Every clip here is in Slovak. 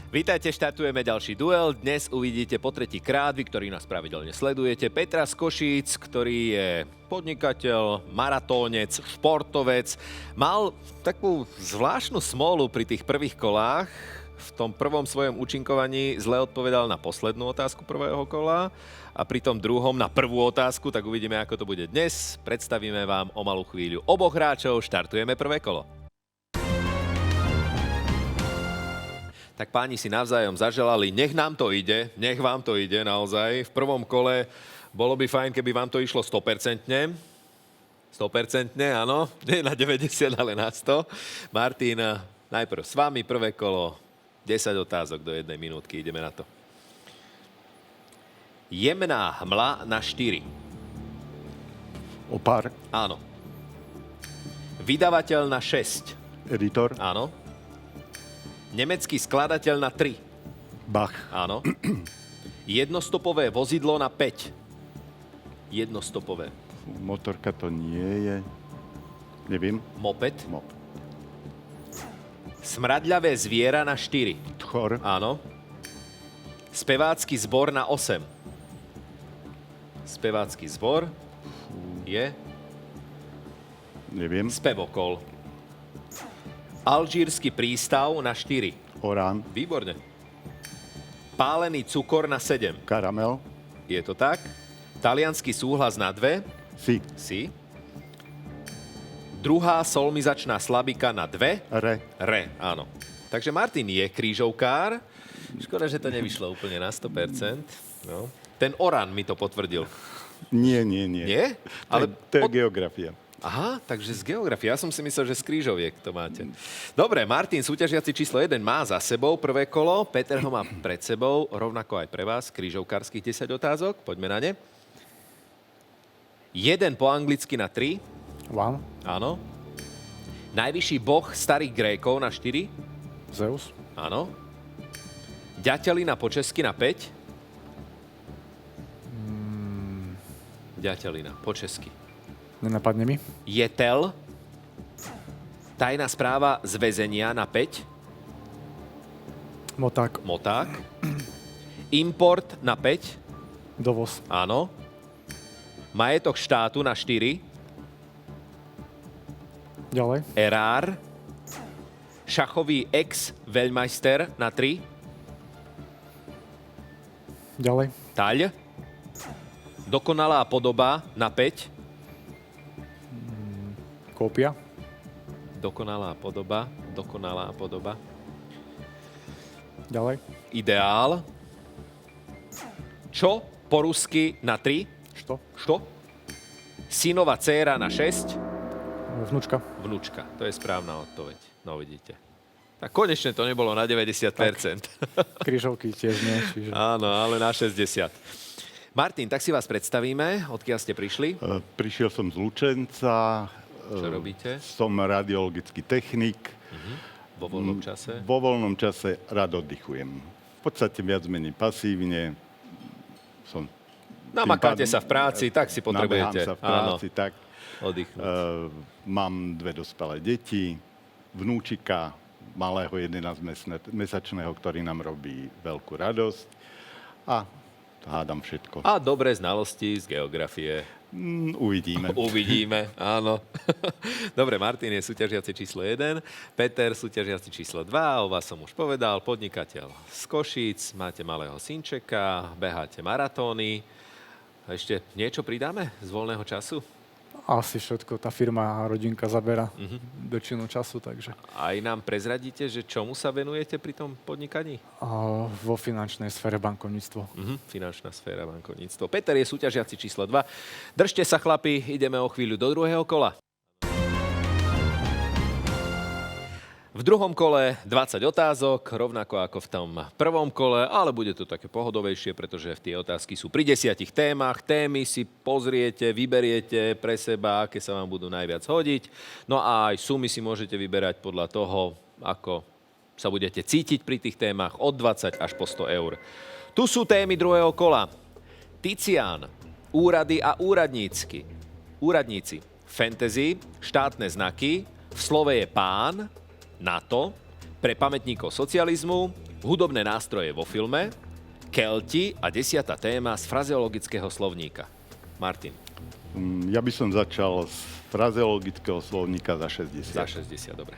Vítajte, štartujeme ďalší duel. Dnes uvidíte po tretíkrát, vy, ktorí nás pravidelne sledujete, Petra z Košíc, ktorý je podnikateľ, maratónec, športovec. Mal takú zvláštnu smolu pri tých prvých kolách. V tom prvom svojom účinkovaní zle odpovedal na poslednú otázku prvého kola a pri tom druhom na prvú otázku, tak uvidíme, ako to bude dnes. Predstavíme vám o malú chvíľu oboch hráčov. Štartujeme prvé kolo. Tak páni si navzájom zaželali, nech nám to ide, nech vám to ide naozaj. V prvom kole bolo by fajn, keby vám to išlo 100%. 100%, áno. Nie na 90, ale na 100. Martin, najprv s vami prvé kolo. 10 otázok do 1 minútky. Ideme na to. Jemná hmla na 4. Opár. Áno. Vydavateľ na 6. Editor. Áno. Nemecký skladateľ na 3. Bach. Áno. Jednostopové vozidlo na 5. Jednostopové. Motorka to nie je. Neviem. Moped. Mop. Smradľavé zviera na 4. Tchor. Áno. Spevácky zbor na 8. Spevácky zbor je Neviem. spevokol. Alžírsky prístav na 4. Orán. Výborne. Pálený cukor na 7. Karamel. Je to tak? Taliansky súhlas na 2. Si. Si. Druhá solmizačná slabika na 2. Re. Re, áno. Takže Martin je krížovkár. Škoda, že to nevyšlo úplne na 100%. No. Ten Orán mi to potvrdil. Nie. Nie? Ale to je geografia. Aha, takže z geografie. Ja som si myslel, že z krížoviek to máte. Dobre, Martin, súťažiaci číslo 1 má za sebou prvé kolo. Peter ho má pred sebou, rovnako aj pre vás, krížovkárskych 10 otázok. Poďme na ne. 1 po anglicky na 3. Vám. Áno. Najvyšší boh starých Grékov na 4. Zeus. Áno. Ďatelina po česky na 5. Ďatelina po česky. Nenapadne mi. Jetel. Tajná správa z väzenia na 5. Moták. Moták. Import na 5. Dovoz. Áno. Majetok štátu na 4. Ďalej. Erár. Šachový ex-veľmajster na 3. Ďalej. Taľ. Dokonalá podoba na 5. Kópia. Dokonalá podoba. Dokonalá podoba. Ďalej. Ideál. Čo po rusky na 3. Što? Što? Synova dcéra na 6. Vnúčka. Vnúčka. To je správna odpoveď. No vidíte. Tak konečne to nebolo na 90%. Krížovky tiež nie. Čiže... Áno, ale na 60. Martin, tak si vás predstavíme. Odkiaľ ste prišli? Prišiel som z Lučenca. Čo robíte? Som radiologický technik. Vo voľnom čase? Vo voľnom čase rád oddychujem. V podstate viac menej pasívne. Namakáte sa v práci, tak si potrebujete. Nabehám sa v práci, tak. Oddychnúť. Mám 2 dospelé deti, vnúčika, malého 11-mesačného, ktorý nám robí veľkú radosť. A hádam všetko. A dobré znalosti z geografie. Uvidíme. Uvidíme, áno. Dobre, Martin je súťažiaci číslo 1, Peter súťažiaci číslo 2, o vás som už povedal, podnikateľ z Košíc, máte malého synčeka, beháte maratóny. Ešte niečo pridáme z voľného času? Asi všetko. Tá firma a rodinka zabera väčšinu času, takže... Aj nám prezradíte, že čomu sa venujete pri tom podnikaní? Vo finančnej sfére bankovníctvo. Finančná sféra, bankovníctvo. Peter je súťažiaci číslo 2. Držte sa, chlapi, ideme o chvíľu do druhého kola. V druhom kole 20 otázok, rovnako ako v tom prvom kole, ale bude to také pohodovejšie, pretože tie otázky sú pri 10 témach. Témy si pozriete, vyberiete pre seba, aké sa vám budú najviac hodiť. No a aj sumy si môžete vyberať podľa toho, ako sa budete cítiť pri tých témach od 20 až po 100 eur. Tu sú témy druhého kola. Ticián, úrady a úradníci, fantasy, štátne znaky, v slove je pán, NATO, pre pamätníkov socializmu, hudobné nástroje vo filme, Kelti a 10. téma z frazeologického slovníka. Martin. Ja by som začal z frazeologického slovníka za 60. Za 60, dobre.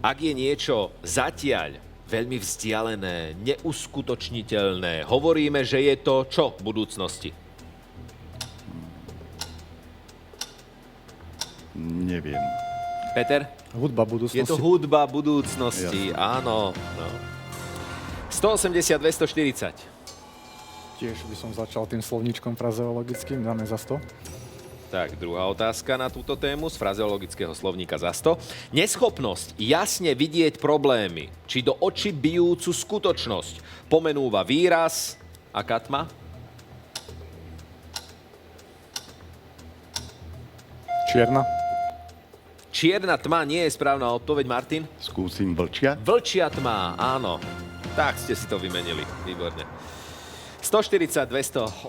Ak je niečo zatiaľ veľmi vzdialené, neuskutočniteľné, hovoríme, že je to čo v budúcnosti? Neviem. Peter? Hudba budúcnosti. Je to hudba budúcnosti, Jasne. áno. No. 180, 240. Tiež by som začal tým slovníčkom frazeologickým, dáme za 100. Tak, druhá otázka na túto tému z frazeologického slovníka za 100. Neschopnosť jasne vidieť problémy, či do očí bijúcu skutočnosť, pomenúva výraz a katma? Čierna. Čierna tma nie je správna odpoveď, Martin. Skúsim vlčia. Vlčia tma, áno. Tak ste si to vymenili, výborne. 140, 280.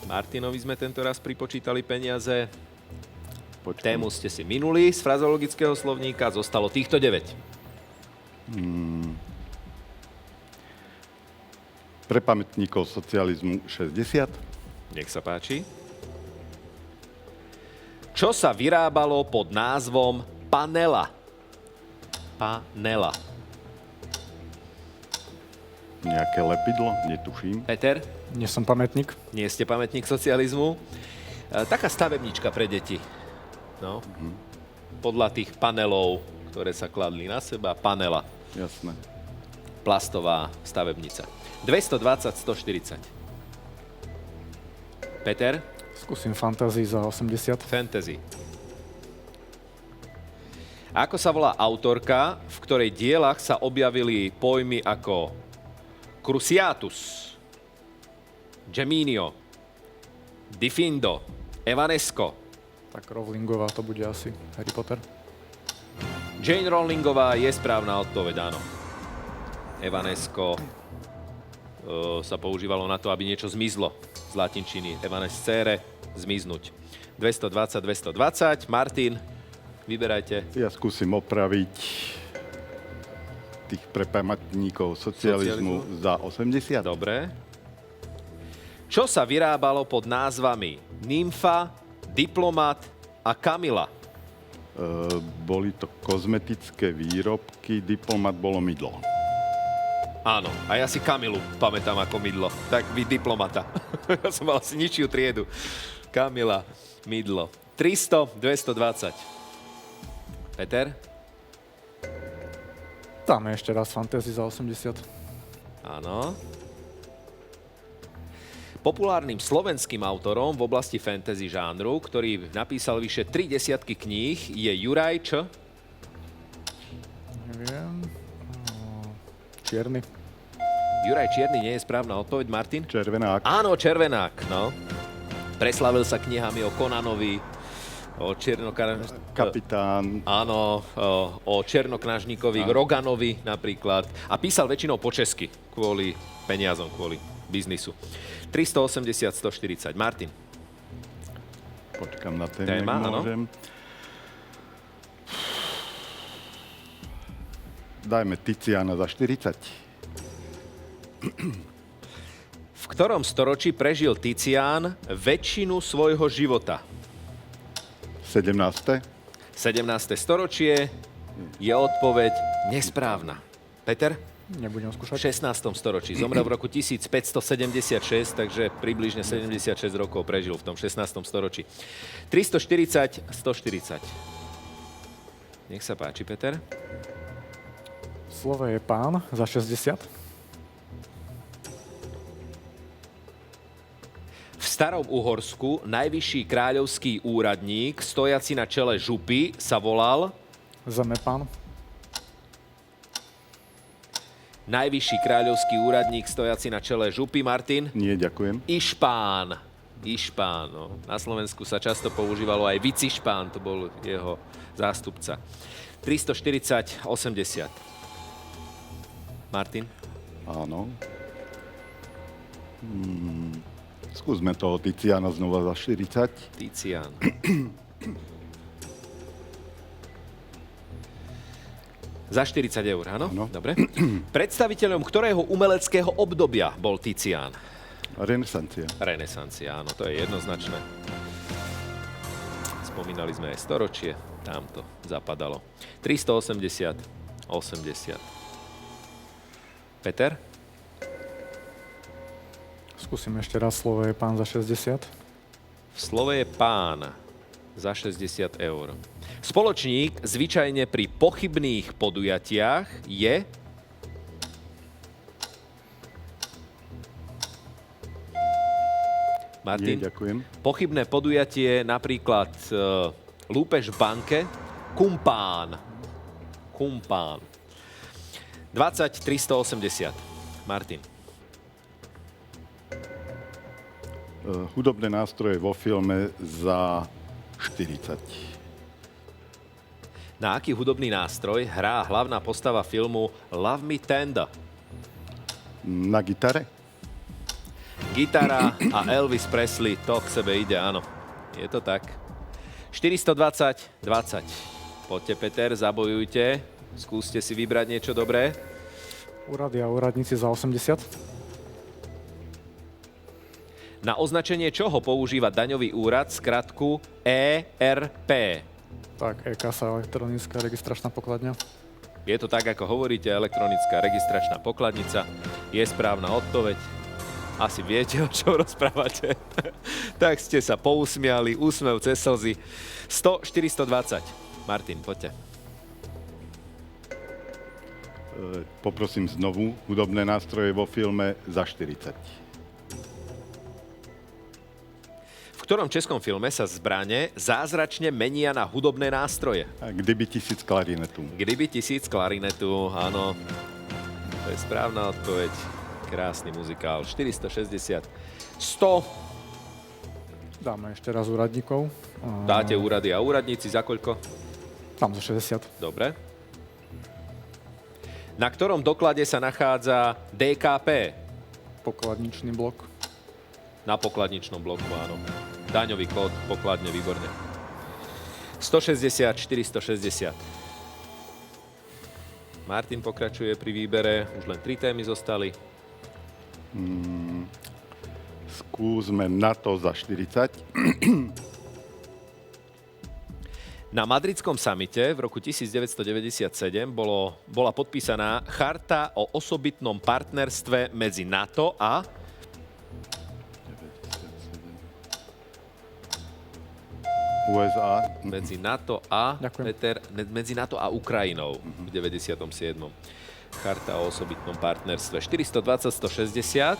Martinovi sme tento raz pripočítali peniaze. Počkaj. Tému ste si minuli z frazeologického slovníka, zostalo týchto 9. Pre pamätníkov socializmu 60. Nech sa páči. Čo sa vyrábalo pod názvom panela? Panela. Nejaké lepidlo, netuším. Peter, Nie som pamätník. nie ste pamätník socializmu. Taká stavebnička pre deti. No. Podľa tých panelov, ktoré sa kladli na seba, panela. Jasné. Plastová stavebnica. 220, 140. Peter, Skúsim fantázii za 80. fantasy. Ako sa volá autorka, v ktorej dielach sa objavili pojmy ako Cruciatus, Geminio, Diffindo, Evanesco? Tak Rowlingová to bude asi Harry Potter. Jane Rowlingová je správna odpoveď, áno. Evanesco sa používalo na to, aby niečo zmizlo z latinčiny. Evanescere, zmiznúť. 220, 220. Martin, vyberajte. Ja skúsim opraviť tých pre pamätníkov socializmu za 80. Dobre. Čo sa vyrábalo pod názvami Nymfa, Diplomat a Kamila? Boli to kozmetické výrobky, diplomat bolo mydlo. Áno, a ja si Kamilu pamätám ako mydlo. Tak vy diplomata. Ja som mal asi nižšiu triedu. Kamila, mydlo. 300, 220. Peter? Dáme ešte raz fantasy za 80. Áno. Populárnym slovenským autorom v oblasti fantasy žánru, ktorý napísal vyše 30 kníh, je Juraj Č. Neviem. Čierny. Juraj Čierny nie je správna odpoveď, Martin? Červenák. Áno, Červenák, no. Preslavil sa knihami o Konanovi, o Kapitán. Áno, o černoknážníkovi Roganovi napríklad. A písal väčšinou po česky, kvôli peniazom, kvôli biznisu. 380, 140. Martin. Počkam na tému, Téma, ak áno. môžem. Dajme Tiziana za 40. V ktorom storočí prežil Tizian väčšinu svojho života? 17. 17. storočie je odpoveď nesprávna. Peter? Nebudem V skúšať. 16. storočí. Zomrel v roku 1576, takže približne 76 rokov prežil v tom 16. storočí. 340, 140. Nech sa páči, Peter. Slovo je pán za 60. V starom Uhorsku najvyšší kráľovský úradník, stojaci na čele župy, sa volal... Zemepán. Najvyšší kráľovský úradník, stojaci na čele župy, Martin? Nie, ďakujem. Išpán. Išpán. No. Na Slovensku sa často používalo aj Vicišpán, to bol jeho zástupca. 340, 80. Martin? Áno. Skúsme toho Tiziana znova za 40. Tizian. Za 40 eur, áno? Áno. Dobre. Predstaviteľom ktorého umeleckého obdobia bol Tizian? Renesancia. Renesancia, áno, to je jednoznačné. Spomínali sme aj storočie, tam to zapadalo. 380, 80. Peter? Skúsim ešte raz, slovo je pán za 60. V slove je pán za 60 eur. Spoločník zvyčajne pri pochybných podujatiach je... Martin? Nie, ďakujem. Pochybné podujatie, napríklad lúpež v banke, kumpán. Kumpán. 20 380. Martin. Hudobné nástroje vo filme za 40. Na aký hudobný nástroj hrá hlavná postava filmu Love Me Tender? Na gitare? Gitara a Elvis Presley, to k sebe ide, áno. Je to tak. 420, 20. Poďte, Peter, zabojujte. Skúste si vybrať niečo dobré. Úrady a úradníci za 80. Na označenie čoho používa daňový úrad skratku ERP? Tak, e-kasa, elektronická registračná pokladňa. Je to tak, ako hovoríte, elektronická registračná pokladnica. Je správna odpoveď. Asi viete, o čom rozprávate. Tak ste sa pousmiali, úsmev cez slzy. 100, 420. Martin, poďte. Poprosím znovu hudobné nástroje vo filme za 40. V ktorom českom filme sa zbrane zázračne menia na hudobné nástroje? A kdyby 1000 klarinetu. Kdyby 1000 klarinetu, áno. To je správna odpoveď. Krásny muzikál. 460. 100. Dáme ešte raz úradníkov. Dáte úrady a úradníci za koľko? Tam za 60. Dobre. Na ktorom doklade sa nachádza DKP? Pokladničný blok. Na pokladničnom bloku, áno. Daňový kód, pokladne, výborne. 160, 460. Martin pokračuje pri výbere. Už len 3 témy zostali. Skúsme NATO za 40. Na madridskom samite v roku 1997 bola podpísaná charta o osobitnom partnerstve medzi NATO a... USA. Medzi NATO a... Ďakujem. Peter, medzi NATO a Ukrajinou v 97. Charta o osobitnom partnerstve. 420, 160.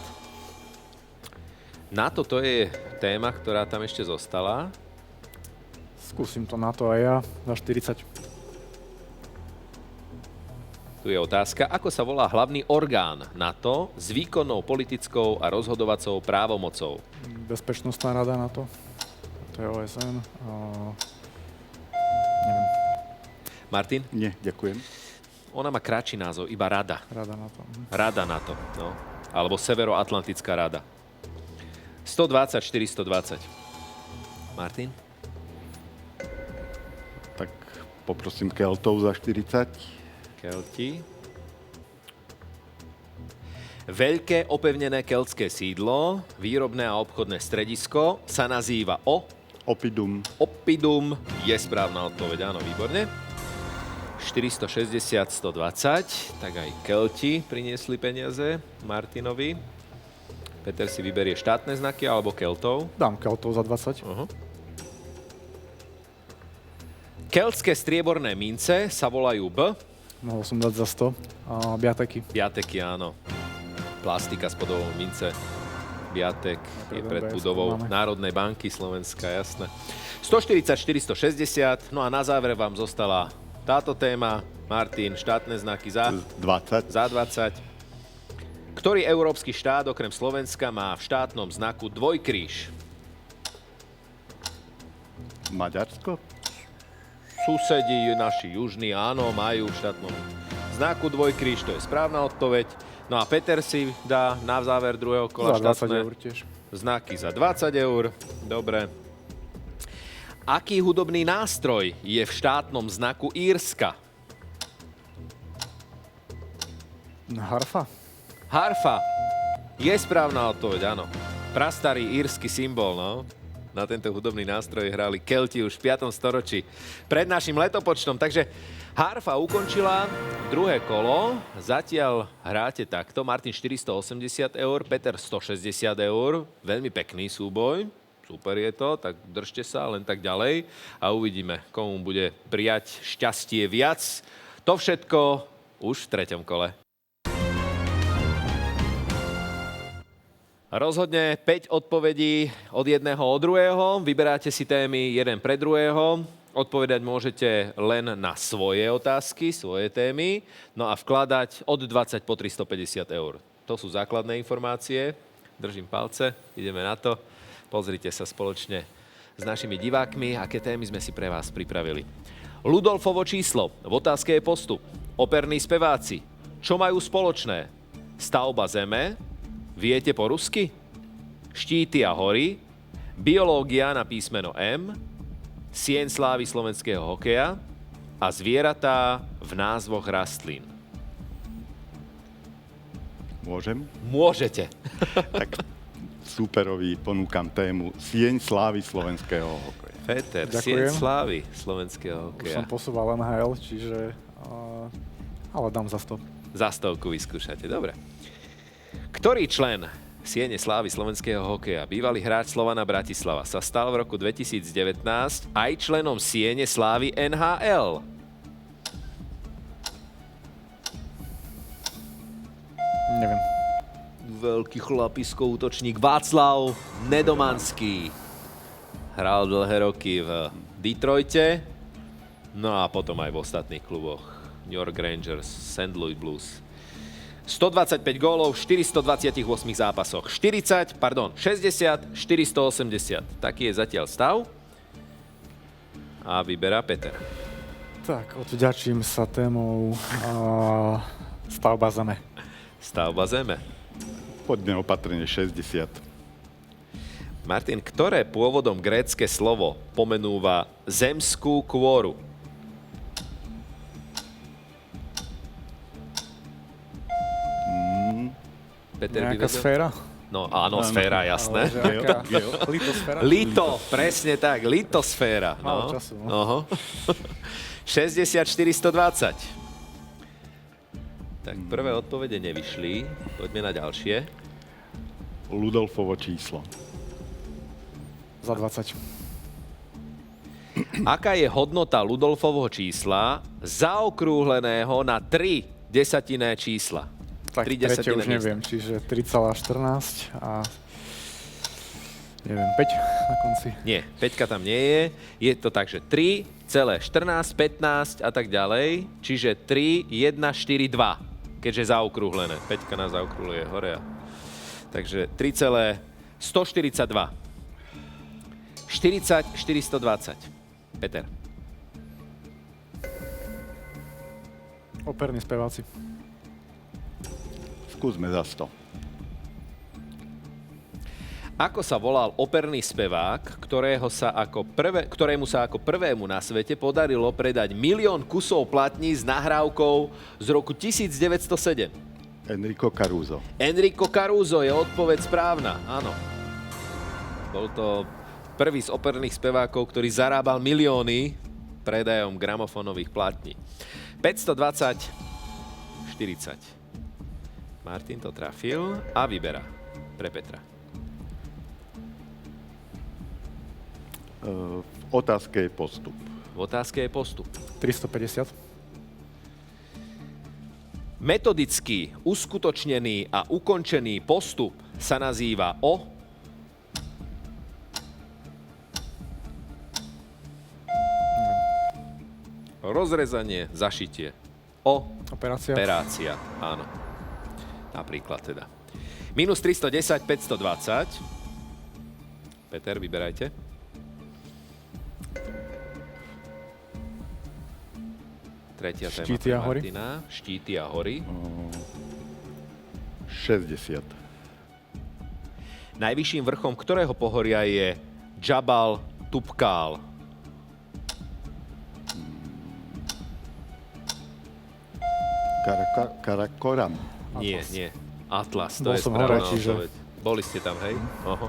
NATO to je téma, ktorá tam ešte zostala. Skúsim to na to aj ja za 40. Tu je otázka, ako sa volá hlavný orgán NATO s výkonnou politickou a rozhodovacou právomocou? Bezpečnostná rada na to. To je OSN. Neviem. Martin? Nie, ďakujem. Ona má kratší názov, iba Rada. Rada na to. Rada NATO, no. Alebo Severoatlantická rada. 120, 420. Martin? Tak poprosím Keltov za 40. Kelti. Veľké opevnené keltské sídlo, výrobné a obchodné stredisko sa nazýva Oppidum. Oppidum. Je správna odpoveď, áno, výborne. 460, 120. Tak aj Kelti priniesli peniaze Martinovi. Peter si vyberie štátne znaky alebo Keltov. Dám Keltov za 20. Keltské strieborné mince sa volajú Mohol som dať za 100. Biateky. Biateky, áno. Plastika s podobou mince. Biatek je pred BSK budovou máme. Národnej banky Slovenska, jasné. 144, 160. No a na záver vám zostala táto téma. Martin, štátne znaky za 20. 20. Ktorý európsky štát okrem Slovenska má v štátnom znaku dvojkríž? Maďarsko. Susedi naši južní, áno, majú v štátnom znaku dvojkríž, to je správna odpoveď. No a Peter si dá na záver druhého kola Za 20 štátne eur tiež. znaky za 20 eur. Dobre. Aký hudobný nástroj je v štátnom znaku Írska? Harfa? Harfa. Je správna odpoveď, áno. Prastarý írsky symbol, no. Na tento hudobný nástroj hrali Kelti už v 5. storočí pred našim letopočtom. Takže harfa ukončila druhé kolo. Zatiaľ hráte takto. Martin 480 eur, Peter 160 eur. Veľmi pekný súboj. Super je to, tak držte sa len tak ďalej a uvidíme, komu bude prijať šťastie viac. To všetko už v 3. kole. Rozhodne 5 odpovedí od jedného od druhého. Vyberáte si témy jeden pre druhého. Odpovedať môžete len na svoje otázky, svoje témy. No a vkladať od 20 po 350 eur. To sú základné informácie. Držím palce, ideme na to. Pozrite sa spoločne s našimi divákmi, aké témy sme si pre vás pripravili. Ludolfovo číslo. V otázke je postup. Operní speváci. Čo majú spoločné? Stavba zeme. Viete po rusky? Štíty a hory, biológia na písmeno M, sieň slávy slovenského hokeja a zvieratá v názvoch rastlín. Môžem? Môžete. Tak súperovi ponúkam tému Sieň slávy slovenského hokeja. Peter, Ďakujem. sieň slávy slovenského Už hokeja. som posúval NHL, čiže... ale dám za 100. Za 100 vyskúšate, dobre. Ktorý člen Siene slávy slovenského hokeja, bývalý hráč Slovana Bratislava, sa stal v roku 2019 aj členom Siene slávy NHL? Neviem. Veľký chlapisko, útočník Václav Nedomanský. Hral dlhé roky v Detroite, no a potom aj v ostatných kluboch. New York Rangers, St. Louis Blues. 125 gólov v 428 zápasoch. 60, 480. Taký je zatiaľ stav. A vyberá Peter. Tak, odvďačím sa témou stavba zeme. Stavba zeme. Poďme opatrne 60. Martin, ktoré pôvodom grécke slovo pomenúva zemskú kôru? Peter by Nejaká vedel? sféra? No áno, sféra, jasné. Ale že aká? Geo. Litosféra? Lito, presne tak, litosféra. Málo času, no. Oho. 60 420. Tak prvé odpovede nevyšli. Poďme na ďalšie. Ludolfovo číslo. Za 20. Aká je hodnota Ludolfovho čísla zaokrúhleného na 3 desatinné čísla? Tak 3 tretie desatinné už miesta. neviem, čiže 3,14 a neviem, 5 na konci. Nie, 5 tam nie je. Je to tak, že 3, 14, 15 a tak ďalej. Čiže 3, 1, 4, 2. Keďže je zaokrúhlené. 5 nás zaokrúhluje hore. Takže 3,142. 40, 420. Peter. Operní speváci. Skúsme za 100. Ako sa volal operný spevák, ktorému sa ako prvému na svete podarilo predať 1 000 000 kusov platní s nahrávkou z roku 1907? Enrico Caruso. Enrico Caruso je odpoveď správna, áno. Bol to prvý z operných spevákov, ktorý zarábal milióny predajom gramofónových platní. 520, 40. Martin to trafil a vyberá pre Petra. V otázke je postup. V otázke je postup. 350. Metodicky uskutočnený a ukončený postup sa nazýva rozrezanie, zašitie. Operácia. Áno. Napríklad teda. Minus 310, 520. Peter, vyberajte. Tretia téma Štíty pre a hory. Martina. Štíty a hory. 60. Najvyšším vrchom ktorého pohoria je Jabal Tubkal? Karakoram. Nie, Atlas. nie. Atlas, to Bol je som správna hore, čiže- odpoveď. Boli ste tam, hej? Oho.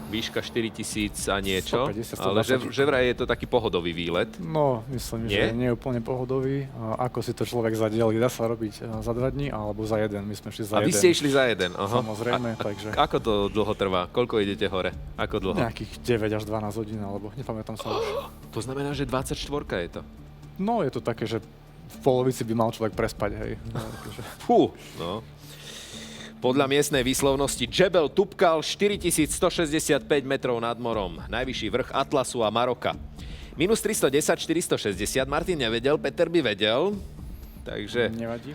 Výška 4000 a niečo. 150, Ale že 120. vraj je to taký pohodový výlet. No, myslím, Nie? že nie je úplne pohodový. Ako si to človek zadeli, dá sa robiť za 2 dní alebo za jeden. My sme šli za A vy jeden. ste išli za jeden. Aha. Samozrejme, takže Ako to dlho trvá? Koľko idete hore? Ako dlho? nejakých 9 až 12 hodín, alebo nepamätám sa už. To znamená, že 24 je to. No, je to také, že v polovici by mal človek prespať, hej. No, takže... Fú, no. Podľa miestnej výslovnosti Džebel Tupkal 4165 metrov nad morom. Najvyšší vrch Atlasu a Maroka. Minus 310, 460. Martin nevedel, Peter by vedel. Takže Nevadí.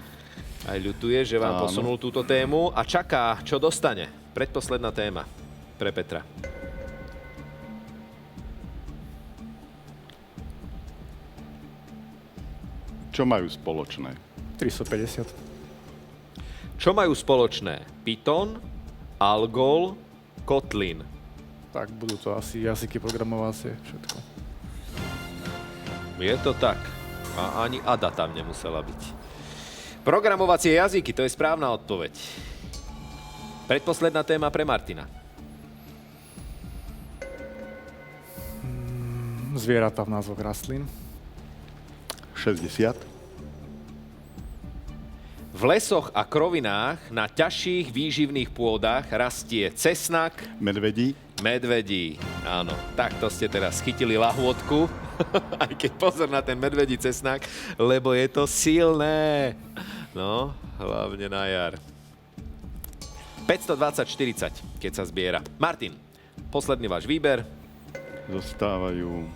aj ľutuje, že vám Áno. posunul túto tému a čaká, čo dostane. Predposledná téma pre Petra. Čo majú spoločné? 350. Čo majú spoločné? Python, Algol, Kotlin. Tak budú to asi jazyky programovacie, všetko. Je to tak. A ani Ada tam nemusela byť. Programovacie jazyky, to je správna odpoveď. Predposledná téma pre Martina. Zvieratá v názvoch rastlín. 60. V lesoch a krovinách na ťažších výživných pôdach rastie cesnak, Medvedí. medvedí. Áno, takto ste teraz chytili lahôdku, aj keď pozor na ten medvedí cesnak, lebo je to silné. No, hlavne na jar. 520-40, keď sa zbiera. Martin, posledný váš výber. Zostávajú...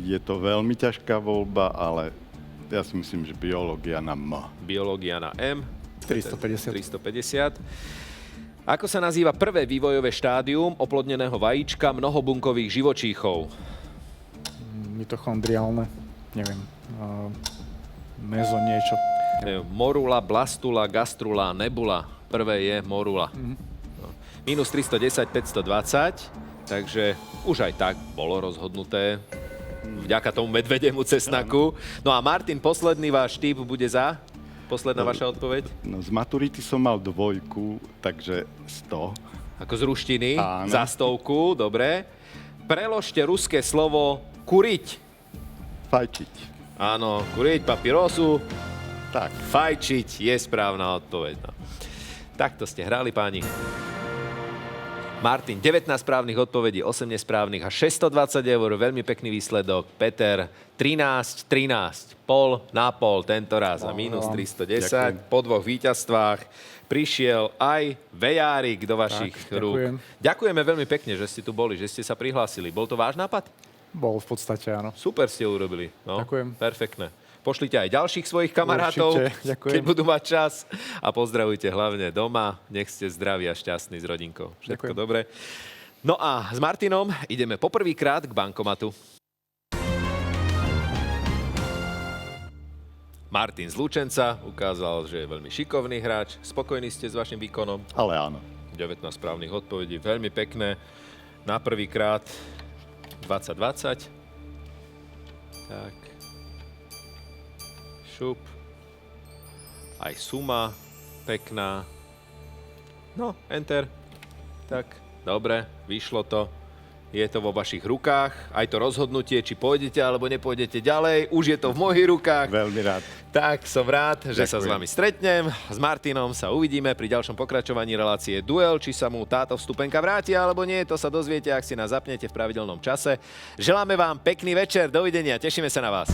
Je to veľmi ťažká voľba, ale ja si myslím, že biológia na M. Biológia na M. 350. 350. Ako sa nazýva prvé vývojové štádium oplodneného vajíčka mnohobunkových živočíchov? Mitochondriálne, neviem. Mezo niečo. Morula, blastula, gastrula, nebula. Prvé je morula. No. Minus 310, 520. Takže už aj tak bolo rozhodnuté vďaka tomu medvedemu cesnaku. No a Martin, posledný váš tip bude za? Posledná vaša odpoveď? No, z maturity som mal 2, takže 100. Ako z ruštiny? Áno. Za 100, dobre. Preložte ruské slovo kuriť. Fajčiť. Áno, kuriť papírosu, Tak. fajčiť je správna odpoveď. No. Takto ste hrali, páni. Martin, 19 správnych odpovedí, 8 nesprávnych a 620 eur, veľmi pekný výsledok. Peter, 13, pol na pol tento raz a minus 310. Ďakujem. Po 2 víťazstvách prišiel aj vejárik do vašich Tak, rúk. ďakujem. Ďakujeme veľmi pekne, že ste tu boli, že ste sa prihlásili. Bol to váš nápad? Bol v podstate, áno. Super ste urobili. No, Ďakujem. Perfektné. Pošlite aj ďalších svojich kamarátov, Určite, ďakujem. keď budú mať čas. A pozdravujte hlavne doma. Nech ste zdraví a šťastní s rodinkou. Všetko Ďakujem. dobre. No a s Martinom ideme poprvýkrát k bankomatu. Martin z Lučenca ukázal, že je veľmi šikovný hráč. Spokojní ste s vašim výkonom? Ale áno. 19 správnych odpovedí, veľmi pekné. Na prvýkrát 2020. Tak. Šup. Aj suma pekná. No, enter. Tak, dobre, vyšlo to. Je to vo vašich rukách. Aj to rozhodnutie, či pôjdete alebo nepôjdete ďalej. Už je to v mojich rukách. Veľmi rád. Tak, som rád, že sa s Ďakujem. vami stretnem. S Martinom sa uvidíme pri ďalšom pokračovaní relácie Duel. Či sa mu táto vstupenka vráti alebo nie, to sa dozviete, ak si nás zapnete v pravidelnom čase. Želáme vám pekný večer, dovidenia, tešíme sa na vás.